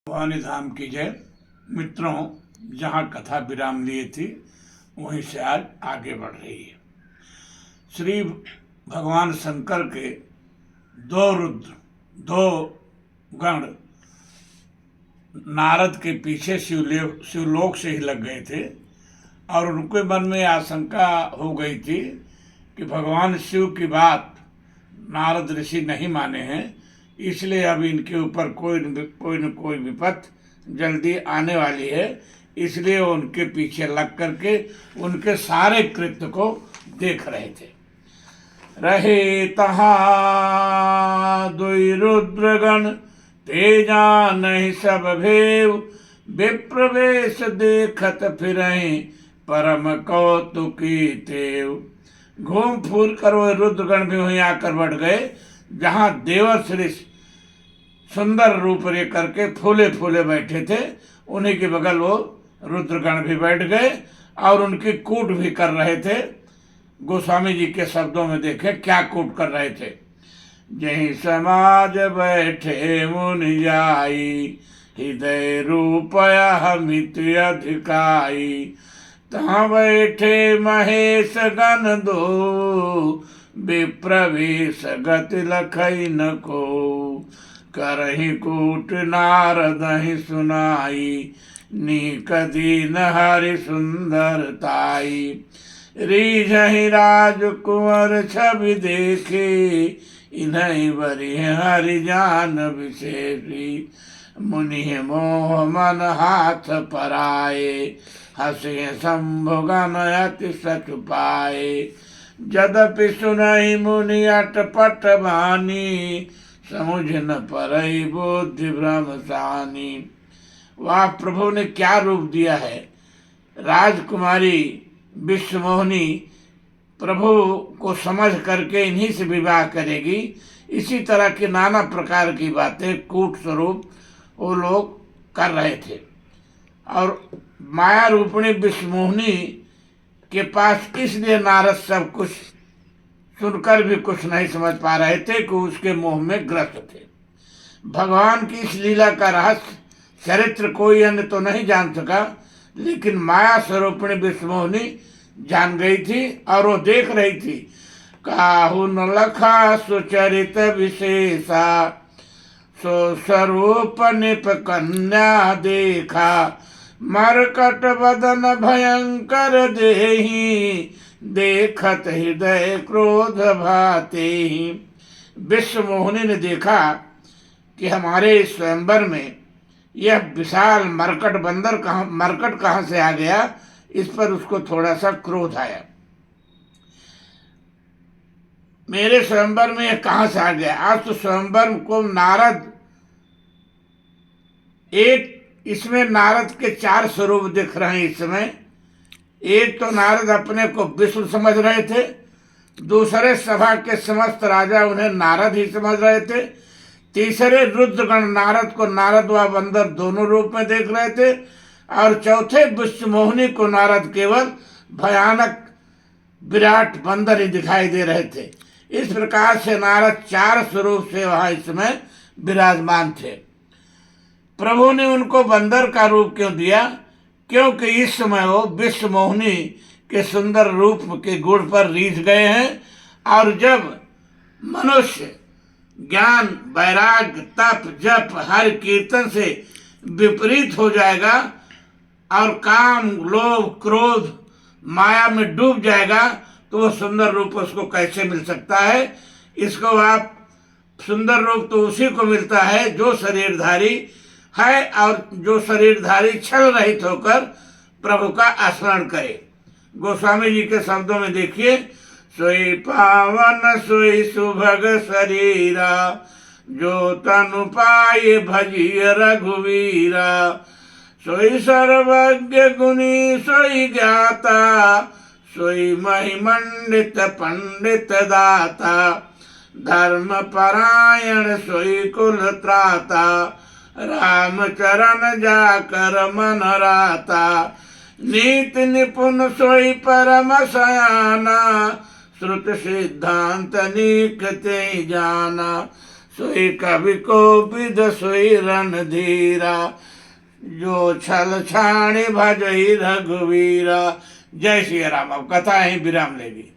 भवानी धाम की जय। मित्रों, जहाँ कथा विराम लिए थी वहीं से आज आगे बढ़ रही है। श्री भगवान शंकर के दो गण नारद के पीछे शिवलोक से ही लग गए थे और उनके मन में आशंका हो गई थी कि भगवान शिव की बात नारद ऋषि नहीं माने हैं, इसलिए अब इनके ऊपर कोई न कोई विपत्ति जल्दी आने वाली है। इसलिए उनके पीछे लग करके उनके सारे कृत्य को देख रहे थे। रहे तहाँ दुई रुद्रगण, तेजा नहीं सब भेव, विप्रवेश देखत फिरहीं, परम कौतुकी तेव। घूम फूल कर वो रुद्रगण भी वहीं आकर बढ़ गए जहाँ देवर्षि सुंदर रूप ले करके फूले फूले बैठे थे। उन्हीं के बगल वो रुद्रगण भी बैठ गए और उनकी कूट भी कर रहे थे। गोस्वामी जी के शब्दों में देखे क्या कूट कर रहे थे। जहीं समाज बैठे मुनि जाई, हृदय रूपया हमित अधिकाई, तहाँ बैठे महेश गण दो, विप्रवेश गति लखई न को। करहि कूट नारद ही सुनाई, नीक दीन हरि सुंदरताई। रीझहि राजकुंवर छवि देखे, इन्हीं बरी हरि जान विशेषी। मुनि मोह मन हाथ पराए, हसे शंभु गण अति सच पाए। यद्यपि सुनहि मुनि अटपट बानी, समुझ न परई बुद्धि भ्रम सानी। वह प्रभु ने क्या रूप दिया है। राजकुमारी विश्वमोहिनी प्रभु को समझ करके इन्हीं से विवाह करेगी। इसी तरह की नाना प्रकार की बातें कूट स्वरूप वो लोग कर रहे थे। और माया रूपिणी विश्वमोहिनी के पास इसलिए नारद सब कुछ सुनकर भी कुछ नहीं समझ पा रहे थे कि उसके मोह में ग्रस्त थे। भगवान की इस लीला का रहस्य चरित्र कोई अन्य तो नहीं जान सका, लेकिन माया स्वरूपिणी विश्वमोहिनी जान गई थी और वो देख रही थी। काहू न लखा सुचरित विशेषा, सो स्वरूप निप कन्या देखा। मरकट बदन भयंकर देही, देखत हृदय क्रोध भाते ही। विश्वमोहिनी ने देखा कि हमारे स्वयंवर में यह विशाल मरकट कहाँ से आ गया। इस पर उसको थोड़ा सा क्रोध आया। मेरे स्वयंवर में यह कहाँ से आ गया। आज तो स्वयंवर को नारद इसमें नारद के चार स्वरूप दिख रहे हैं इस समय। एक तो नारद अपने को विष्णु समझ रहे थे, दूसरे सभा के समस्त राजा उन्हें नारद ही समझ रहे थे, तीसरे रुद्रगण नारद को नारद व बंदर दोनों रूप में देख रहे थे, और चौथे विश्वमोहिनी को नारद केवल भयानक विराट बंदर ही दिखाई दे रहे थे। इस प्रकार से नारद चार स्वरूप से वहां इस समय विराजमान थे। प्रभु ने उनको बंदर का रूप क्यों दिया? क्योंकि इस समय वो विश्वमोहिनी के सुंदर रूप के गुण पर रीझ गए हैं। और जब मनुष्य ज्ञान वैराग्य तप जप हर कीर्तन से विपरीत हो जाएगा और काम लोभ क्रोध माया में डूब जाएगा, तो वो सुंदर रूप उसको कैसे मिल सकता है। इसको आप सुंदर रूप तो उसी को मिलता है जो शरीरधारी है और जो शरीरधारी छल रहित होकर प्रभु का स्मरण करे। गोस्वामी जी के शब्दों में देखिए, सोई पावन सोई सुभग शरीरा, जो तनु पाए भजिय रघुवीरा। सोई सर्वज्ञ गुणी सोई ज्ञाता, सोई महिमंडित पंडित दाता। धर्म परायण सोई कुल त्राता, राम चरण जाकर मन राता। नीति निपुण सोई परम सयाना, श्रुत सिद्धांत नीक ते जाना। सोई कवि को विद सोई रणधीरा, जो छल छाणी भजई रघुवीरा। जय श्री राम। अब कथा यहीं विराम लेगी।